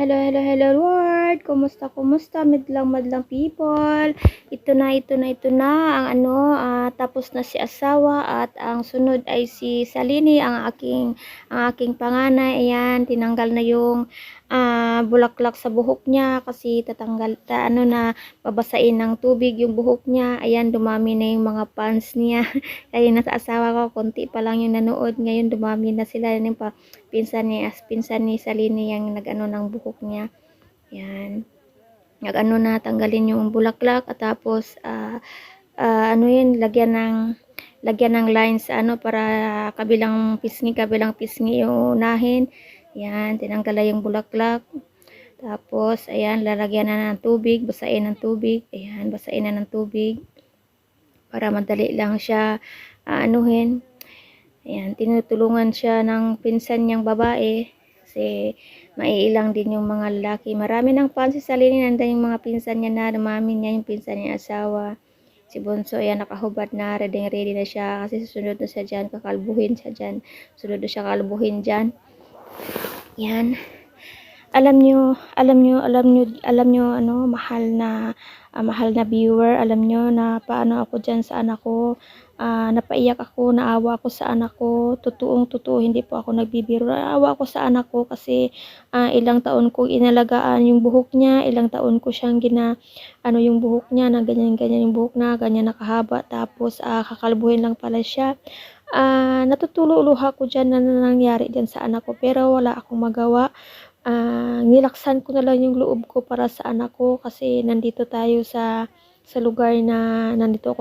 hello world. Kumusta madlang people. Ito na ang tapos na si asawa at ang sunod ay si Salini, ang aking panganay. Ayan, tinanggal na yung bulaklak sa buhok niya kasi babasain ng tubig yung buhok niya. Ayan, dumami na yung mga fans niya. Kaya nasa asawa ko, konti pa lang yung nanood. Ngayon dumami na sila. Yung pinsan ni Salini yung nag-ano ng buhok niya. Yan. Nag-ano na, tanggalin yung bulaklak at tapos lagyan ng lines sa para kabilang pisngi yung unahin. Yan, tinanggal na yung bulaklak. Tapos, ayan, lalagyan na ng tubig, basain ng tubig. Ayan, basain na ng tubig para madali lang siya anuhin. Ayan, tinutulungan siya ng pinsan niyang babae kasi maiilang din yung mga lalaki. Marami ng fans si Salini, nandan yung mga pinsan niya na dumami niya yung pinsan niya asawa. Si Bunso, ayan, nakahubad na, ready na siya kasi susunod na siya dyan, kakalbuhin siya dyan. Sunod na siya kalbuhin dyan. Yan. Alam nyo, mahal na viewer, alam nyo na paano ako dyan sa anak ko. Napaiyak ako, naawa ako sa anak ko. Totoo, hindi po ako nagbibiro. Naawa ako sa anak ko kasi ilang taon kong inalagaan yung buhok niya, ilang taon ko siyang yung buhok niya, na ganyan yung buhok na, ganyan nakahaba. Tapos kakalbuhin lang pala siya. Natutululuha ko dyan na nangyari dyan sa anak ko, pero wala akong magawa. Nilaksan ko na lang yung loob ko para sa anak ko kasi nandito ako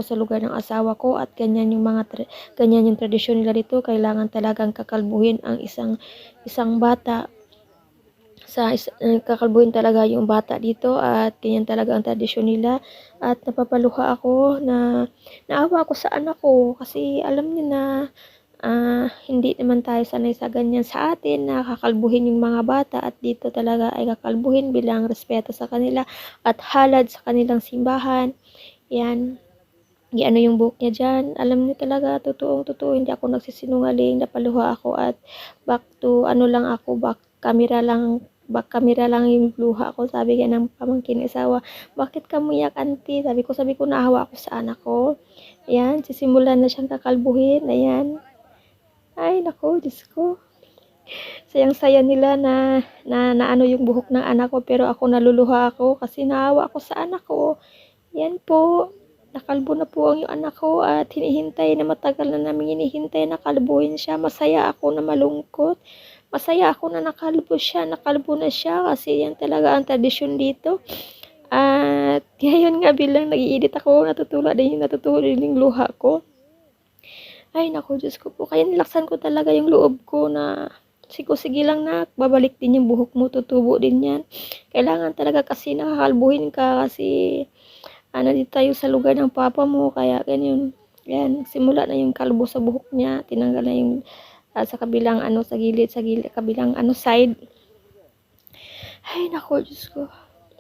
sa lugar ng asawa ko at ganyan yung tradisyon nila dito. Kailangan talagang kakalbuhin ang isang bata. Kakalbuhin talaga yung bata dito at ganyan talaga ang tradisyon nila. At napapaluha ako na naawa ako sa anak ko kasi alam niyo na hindi naman tayo sanay sa ganyan sa atin na kakalbuhin yung mga bata at dito talaga ay kakalbuhin bilang respeto sa kanila at halad sa kanilang simbahan. Yan. Yung buhok niya dyan. Alam niyo talaga, totoo, hindi ako nagsisinungaling, napaluha ako at back camera lang yung luha ko. Sabi nga ng pamangkin asawa, bakit ka umiyak, auntie? Sabi ko, naawa ako sa anak ko. Ayan, sisimulan na siyang kakalbuhin. Ayan. Ay, nako, Diyos ko. Sayang-saya nila na yung buhok ng anak ko, pero ako naluluha ako kasi naawa ako sa anak ko. Yan po, nakalbo na po ang yung anak ko at matagal na namin hinihintay na kalbuhin siya. Masaya ako na malungkot. Masaya ako na nakalbo na siya kasi yan talaga ang tradisyon dito. At ngayon nga bilang nag-i-edit ako, natutuwa din yung luha ko. Ay, naku, Diyos ko po. Kaya nilaksan ko talaga yung loob ko na sige lang na, babalik din yung buhok mo, tutubo din yan. Kailangan talaga kasi nakakalbuhin ka kasi dito tayo sa lugar ng papa mo, kaya ganyan. Yan, simula na yung kalbo sa buhok niya, tinanggal na yung sa kabilang sa gilid, kabilang side. Ay, naku, Diyos ko.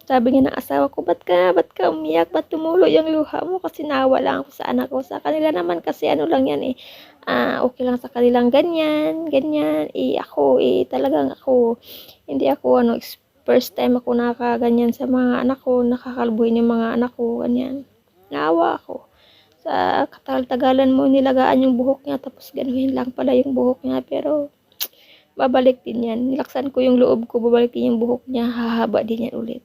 Sabi nga ng asawa ko, ba't ka umiyak? Ba't tumulo yung luha mo? Kasi nawa lang ako sa anak ko. Sa kanila naman kasi lang yan okay lang sa kanilang ganyan. Talagang ako, hindi ako first time ako nakaganyan sa mga anak ko, nakakalbuhin yung mga anak ko, ganyan. Naawa ako. Sa katagal-tagalan mo nilagaan yung buhok niya, tapos ganuhin lang pala yung buhok niya, pero babalik din yan. Nilaksan ko yung loob ko, babalik din yung buhok niya, hahaba din yan ulit.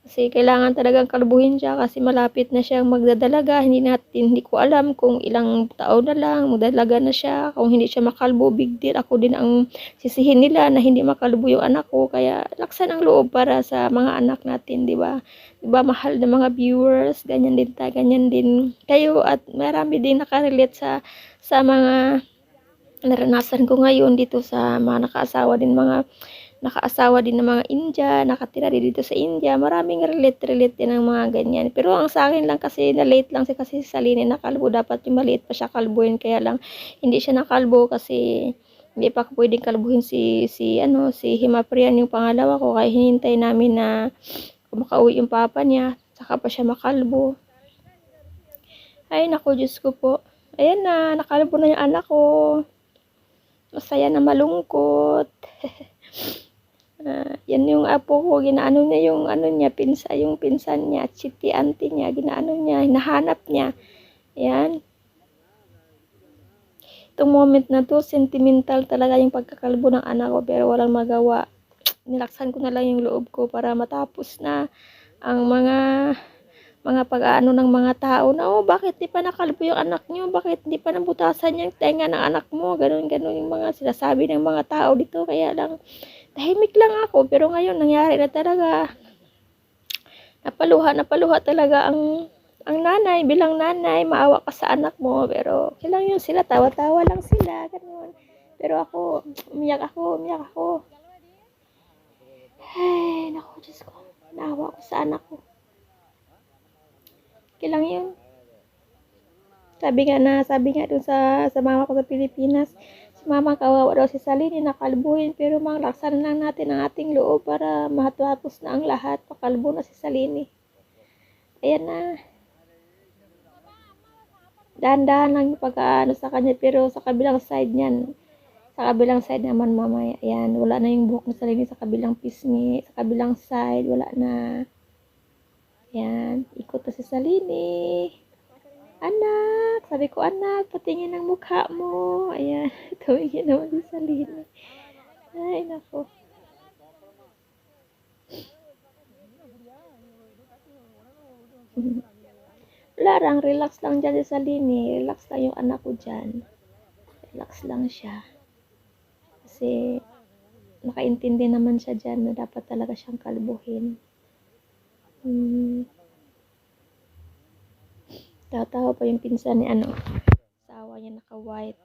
Kasi kailangan talagang kalbuhin siya kasi malapit na siyang magdadalaga. Hindi ko alam kung ilang taon na lang magdadalaga na siya. Kung hindi siya makalbo, big deal. Ako din ang sisihin nila na hindi makalbo yung anak ko. Kaya laksan ang loob para sa mga anak natin, di ba? Di ba, mahal na mga viewers, ganyan din kayo at marami din nakarelate sa mga naranasan ko ngayon dito sa mga nakaasawa din ng mga India, nakatira dito sa India. Maraming relate din ng mga ganyan. Pero ang sa akin lang kasi, na-late lang kasi si Salini na kalbo. Dapat yung maliit pa siya kalbuhin. Kaya lang, hindi siya nakalbo kasi hindi pa pwedeng kalbuhin si Himaprian yung pangalawa ko. Kaya hinintay namin na makauwi yung papa niya. Saka pa siya makalbo. Ay, naku, Diyos ko po. Ayan na, nakalbo na yung anak ko. Masaya na malungkot. Yan yung apo ko, ginaano niya yung ano niya, yung pinsan niya, chiti auntie niya, ginaano niya, hinahanap niya. Yan. Itong moment na to, sentimental talaga yung pagkakalbo ng anak ko, pero walang magawa. Nilaksan ko na lang yung loob ko para matapos na ang mga pag-aano ng mga tao na, oh, bakit di pa nakalbo yung anak nyo? Bakit di pa nabutasan yung tenga ng anak mo? Ganun yung mga sinasabi ng mga tao dito. Kaya lang, tahimik lang ako. Pero ngayon, nangyari na talaga. Napaluha talaga ang nanay. Bilang nanay, maawa ka sa anak mo. Pero, kailang yun sila, tawa-tawa lang sila. Ganun. Pero ako, umiyak ako. Ay, naku, Diyos ko. Naawa ko sa anak ko. Lang yun. Sabi nga dun sa mama ko sa Pilipinas, si mama kawawa daw si Salini, nakalbuhin, pero laksan lang natin ang ating loob para matapos na ang lahat. Pakalbo na si Salini. Ayan na. Dahan-dahan lang yung pag-aano sa kanya, pero sa kabilang side naman mamaya, ayan, wala na yung buhok ni Salini sa kabilang pisngi, sa kabilang side, wala na. Ayan, ikot na si Salini. Anak, sabi ko, anak, patingin ang mukha mo. Ayan, tumingin naman si Salini. Ay, nako. Wala lang, relax lang dyan si Salini. Relax lang yung anak ko dyan. Relax lang siya. Kasi, nakaintindi naman siya dyan na dapat talaga siyang kalbuhin. Tatawa pa yung pinsan ni asawa niya naka-white.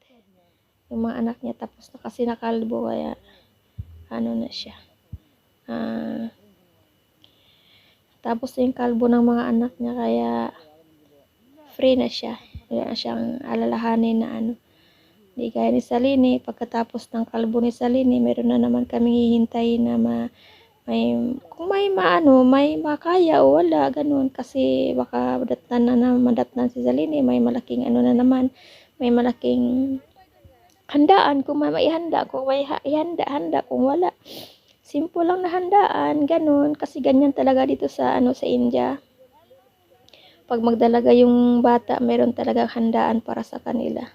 Yung mga anak niya tapos na kasi nakalbo, kaya ano na siya. Tapos yung kalbo ng mga anak niya, kaya free na siya. Wala na siyang alalahanin na Di gaya ni Salini, pagkatapos ng kalbo ni Salini, meron na naman kaming hihintayin na kung may makaya o wala, ganun. Kasi baka madatnan si Salini, may malaking na naman, may malaking handaan, kung may maihanda, kung may ihanda, kung wala. Simple lang na handaan, ganun. Kasi ganyan talaga dito sa India. Pag magdalaga yung bata, meron talagang handaan para sa kanila.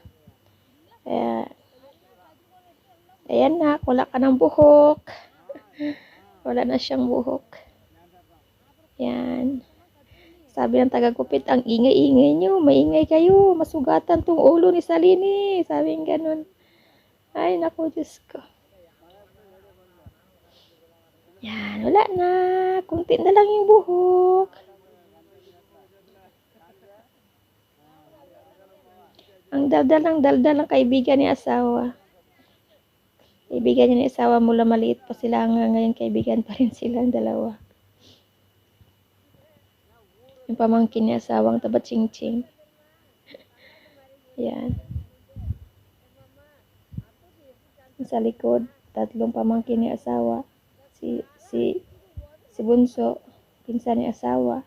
Ayan na, wala ka ng buhok. Wala na siyang buhok. Yan. Sabi ng taga-gupit, ang ingay-ingay nyo, maingay kayo, masugatan tong ulo ni Salini. Sabi ng ganun. Ay, naku, Diyos ko. Yan, wala na. Kunti na lang yung buhok. Ang daldal ng kaibigan ni asawa. Kaibigan niya ni asawa mula maliit pa sila hanggang ngayon, kaibigan pa rin silang dalawa. Yung pamangkin ni asawang taba-ching-ching. Yan. Sa likod, 3 pamangkin ni asawa. Si Bunso, pinsan ni asawa.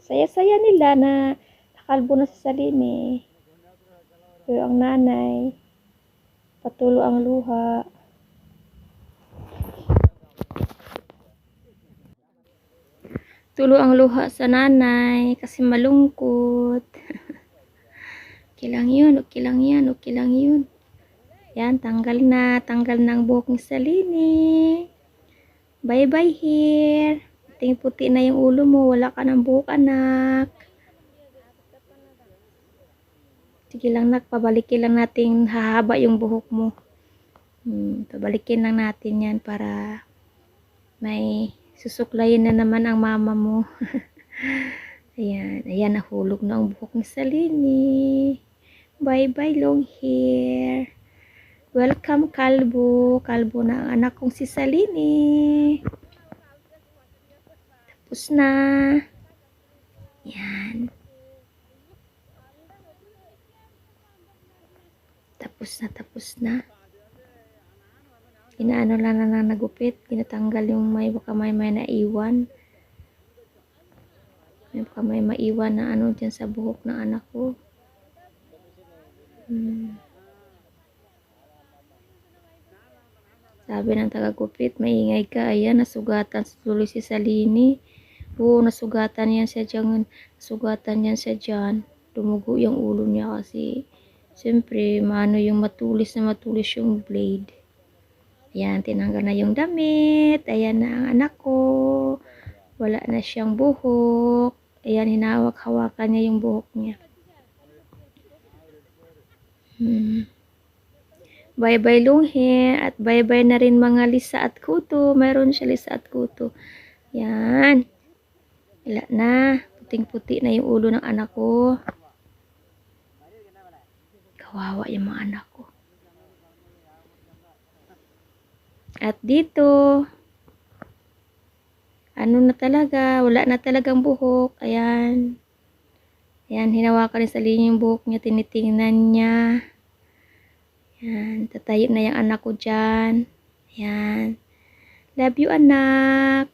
Saya-saya nila na nakalbo na si Salini. Pero ang nanay, patulo ang luha. Tulo ang luha sa nanay kasi malungkot. Okay lang yun. Yan, tanggal na ang buhok ni Salini. Bye-bye hair. Puting-puti na yung ulo mo, wala ka ng buhok, anak. Sige lang, nak, pabalikin lang natin, hahaba yung buhok mo. Pabalikin lang natin yan para may susuklayin na naman ang mama mo. Ayan, nahulog na ang buhok ni Salini. Bye-bye long hair. Welcome kalbo na ang anak kong si Salini. Tapos na. Yan. Tapos na. Inaano lang na nagupit, tinatanggal yung baka may naiwan. Baka may maiwan na dyan sa buhok ng anak ko. Sabi ng taga-gupit, maingay ka. Ayan, nasugatan tuloy si Salini. Oo, nasugatan yan siya dyan. Nasugatan yan siya dyan. Dumugo yung ulo niya kasi siyempre, yung matulis na matulis yung blade. Ayan, tinanggal na yung damit. Ayan na ang anak ko. Wala na siyang buhok. Ayan, hinawak-hawakan niya yung buhok niya. Bye-bye Lunghe. At bye-bye na rin mga Lisa at Kuto. Mayroon siya Lisa at Kuto. Yan. Wala na. Puting-puti na yung ulo ng anak ko. Kawawa yung mga anak ko. At dito, ano na talaga, wala na talagang buhok. Ayan. Ayan, hinawakan rin sa linya yung buhok niya. Tinitingnan niya. Ayan, tatayo na yung anak ko dyan. Ayan. Love you, anak.